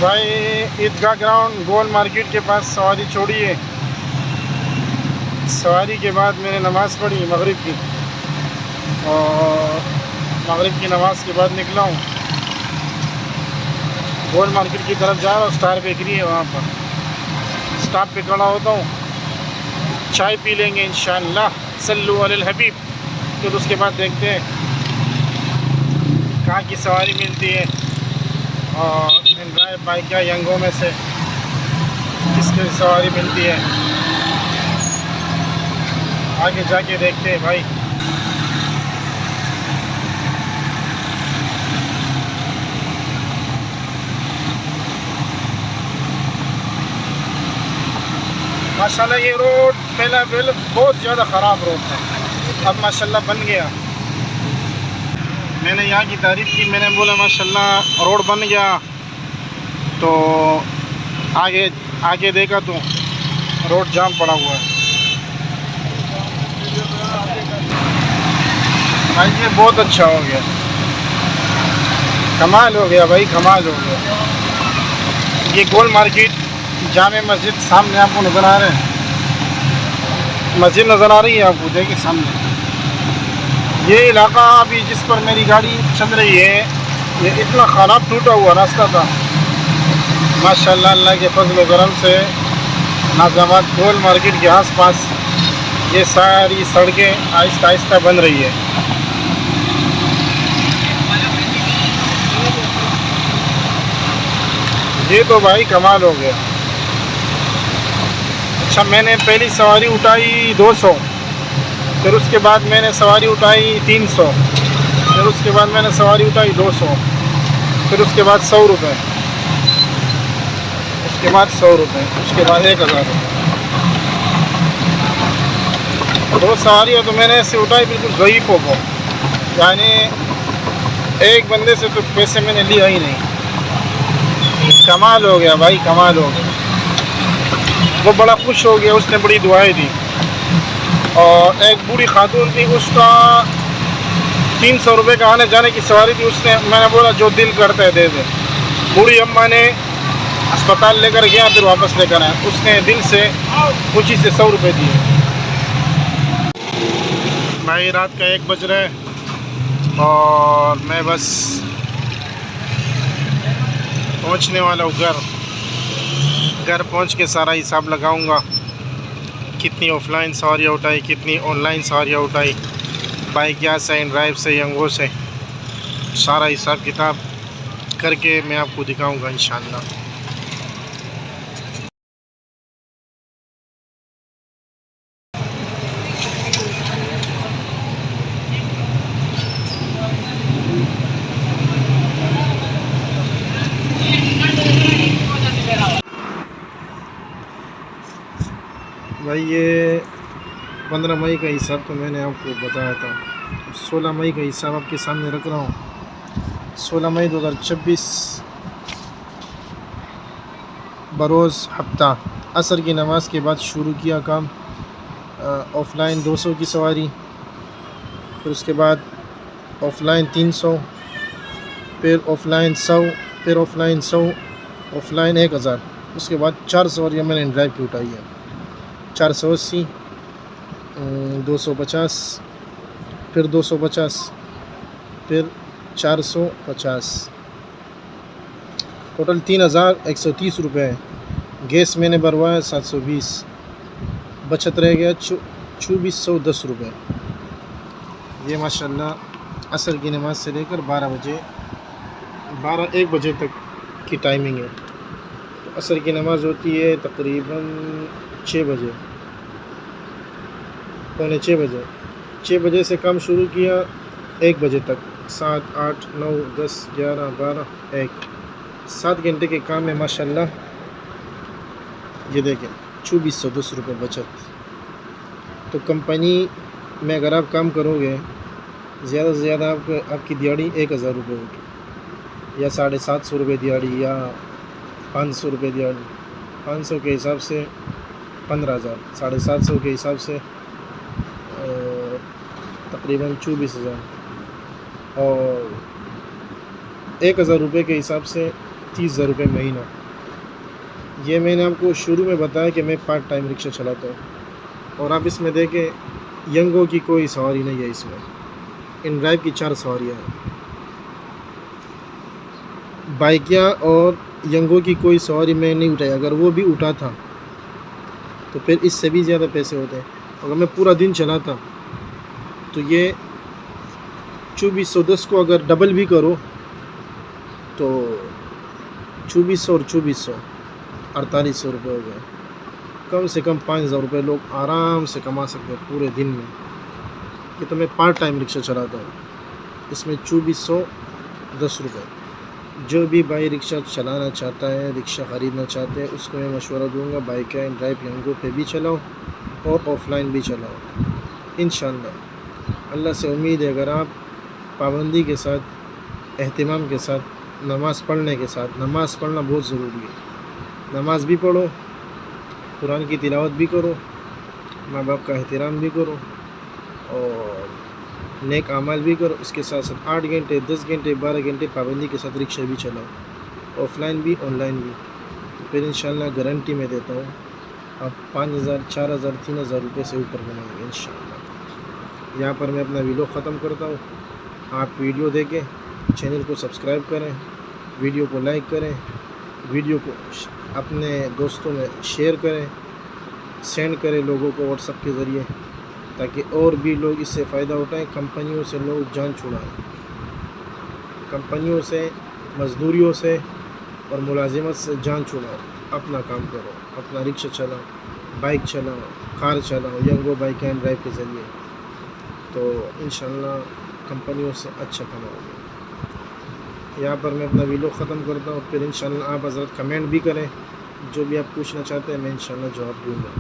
भाई ईदगाह ग्राउंड गोल मार्केट के पास सवारी छोड़ी है। सवारी के बाद मैंने नमाज़ पढ़ी मगरिब की, और मगरिब की नमाज़ के बाद निकला हूँ गोल मार्केट की तरफ जा रहा हूँ। स्टार बेकरी है, वहाँ पर स्टॉप पे खड़ा होता हूँ, चाय पी लेंगे इंशाअल्लाह। सल्लु अलल हबीब। फिर उसके बाद देखते हैं कहाँ की सवारी मिलती है और ड्राइव बाइक या यंगों में से किसकी सवारी मिलती है, आगे जाके देखते हैं भाई। माशाल्लाह ये रोड पहले बहुत ज़्यादा ख़राब रोड था, अब माशाल्लाह बन गया। मैंने यहाँ की तारीफ़ की, मैंने बोला माशाल्लाह रोड बन गया। तो आगे देखा तो रोड जाम पड़ा हुआ है। भाई ये बहुत अच्छा हो गया, कमाल हो गया भाई, कमाल हो गया। ये गोल मार्केट जामे मस्जिद सामने आपको नज़र आ रहे हैं, मस्जिद नज़र आ रही है आपको, देखिए सामने। ये इलाका अभी जिस पर मेरी गाड़ी चल रही है, ये इतना ख़राब टूटा हुआ रास्ता था। माशाल्लाह अल्लाह के फजल व करम से नाज़ाबाद गोल मार्केट के आसपास ये सारी सड़कें आहिस्ता आहिस्ता बन रही है। ये तो भाई कमाल हो गया। अच्छा, मैंने पहली सवारी उठाई 200, फिर उसके बाद मैंने सवारी उठाई 300, फिर उसके बाद मैंने सवारी उठाई 200, फिर उसके बाद 100 रुपये, उसके बाद 100 रुपये, उसके बाद 1000 रुपये। 2 सवारियाँ तो मैंने ऐसे उठाई बिल्कुल ज़ईफ़ों को, यानी एक बंदे से तो पैसे मैंने लिया ही नहीं। कमाल हो गया भाई, कमाल हो गया। वो बड़ा खुश हो गया, उसने बड़ी दुआएं दी। और एक बूढ़ी खातून थी, उसका 300 रुपये का आने जाने की सवारी थी। उसने, मैंने बोला जो दिल करता है दे दे। बूढ़ी अम्मा ने अस्पताल लेकर गया, फिर वापस लेकर आया, उसने दिल से खुशी से 100 रुपये दिए। भाई रात का 1 बज रहा है और मैं बस पहुंचने वाला हूँ घर पहुंच के सारा हिसाब लगाऊंगा, कितनी ऑफलाइन सवारियाँ उठाई, कितनी ऑनलाइन सवारियाँ उठाई, बाइक या से, ड्राइव से, यंगों से, सारा हिसाब किताब करके मैं आपको दिखाऊंगा इंशाअल्लाह। भाई ये 15 मई का हिसाब तो मैंने आपको बताया था, 16 मई का हिसाब आपके सामने रख रहा हूँ। 16 मई 2026 बरोज़ हफ्ता असर की नमाज के बाद शुरू किया काम। ऑफ़लाइन 200 की सवारी, फिर उसके बाद ऑफ़लाइन 300, फिर ऑफ़लाइन 100, फिर ऑफ़लाइन 100, ऑफ़लाइन 1000, उसके बाद 4 सवारियाँ मैंने ड्राइव की उठाई है। 480, 250, फिर 250, फिर 450, टोटल 3130 रुपये है। गैस मैंने भरवाया 720, बचत रह गया 2410 रुपये। ये माशाल्लाह असर की नमाज से लेकर 1 बजे तक की टाइमिंग है। तो असर की नमाज़ होती है तकरीबन 6 बजे, पौने 6 बजे। 6 बजे से काम शुरू किया 1 बजे तक, 7, 8, 9, 10, 11, 12, 1, 7 घंटे के काम में माशाल्लाह। ये देखें 2410 रुपये बचत। तो कंपनी में अगर आप काम करोगे, ज़्यादा से ज़्यादा आपकी दिहाड़ी 1000 रुपये होगी, या 750 रुपये दिहाड़ी, या 500 रुपये दिहाड़ी। 500 के हिसाब से 15,000, 750 के हिसाब से तकरीबन 24,000, और 1000 रुपये के हिसाब से 30,000 रुपये महीना। ये मैंने आपको शुरू में बताया कि मैं पार्ट टाइम रिक्शा चलाता हूँ। और आप इसमें देखें यंगो की कोई सवारी नहीं है इसमें, इन ड्राइव की 4 सवारियाँ हैं। बाइकिया और यंगो की कोई सवारी मैं नहीं उठाई, अगर वो भी उठाता तो फिर इससे भी ज़्यादा पैसे होते हैं। अगर मैं पूरा दिन चलाता तो ये 2410 को अगर डबल भी करो तो 2400 और 2400 4800 रुपये हो गए। कम से कम 5000 रुपये लोग आराम से कमा सकते हैं पूरे दिन में। ये तो मैं पार्ट टाइम रिक्शा चलाता हूँ, इसमें 2410 रुपये। जो भी भाई रिक्शा चलाना चाहता है, रिक्शा ख़रीदना चाहते हैं, उसको मैं मशवरा दूंगा बाइक एंड ड्राइव यंगो पे भी चलाओ और ऑफलाइन भी चलाओ इंशाल्लाह। अल्लाह से उम्मीद है अगर आप पाबंदी के साथ, एहतिमाम के साथ, नमाज़ पढ़ने के साथ, नमाज़ पढ़ना बहुत ज़रूरी है, नमाज़ भी पढ़ो, कुरान की तिलावत भी करो, माँ बाप का एहतराम भी करो और नेक अमाल भी करो। इसके साथ साथ 8 घंटे, 10 घंटे, 12 घंटे पाबंदी के साथ रिक्शा भी चलाओ, ऑफलाइन भी ऑनलाइन भी। फिर इंशाल्लाह गारंटी में देता हूँ आप 5000, 4000, 3000 रुपये से ऊपर बनाएंगे इंशाल्लाह। यहाँ पर मैं अपना वीडियो ख़त्म करता हूँ। आप वीडियो देखें, चैनल को सब्सक्राइब करें, वीडियो को लाइक करें, वीडियो को अपने दोस्तों में शेयर करें, सेंड करें लोगों को व्हाट्सएप के ज़रिए, ताकि और भी लोग इससे फ़ायदा उठाएं। कंपनियों से लोग जान छुड़ाएं, कंपनियों से, मज़दूरियों से और मुलाजिमत से जान छुड़ाओ। अपना काम करो, अपना रिक्शा चलाओ, बाइक चलाओ, कार चलाओ यंगो बाइक एंड ड्राइव के ज़रिए, तो इंशाल्लाह कंपनियों से अच्छा कमाओगे। यहाँ पर मैं अपना वीडियो ख़त्म करता हूँ। फिर इंशाल्लाह आप हज़रत कमेंट भी करें, जो भी आप पूछना चाहते हैं मैं इंशाल्लाह जवाब दूँगा।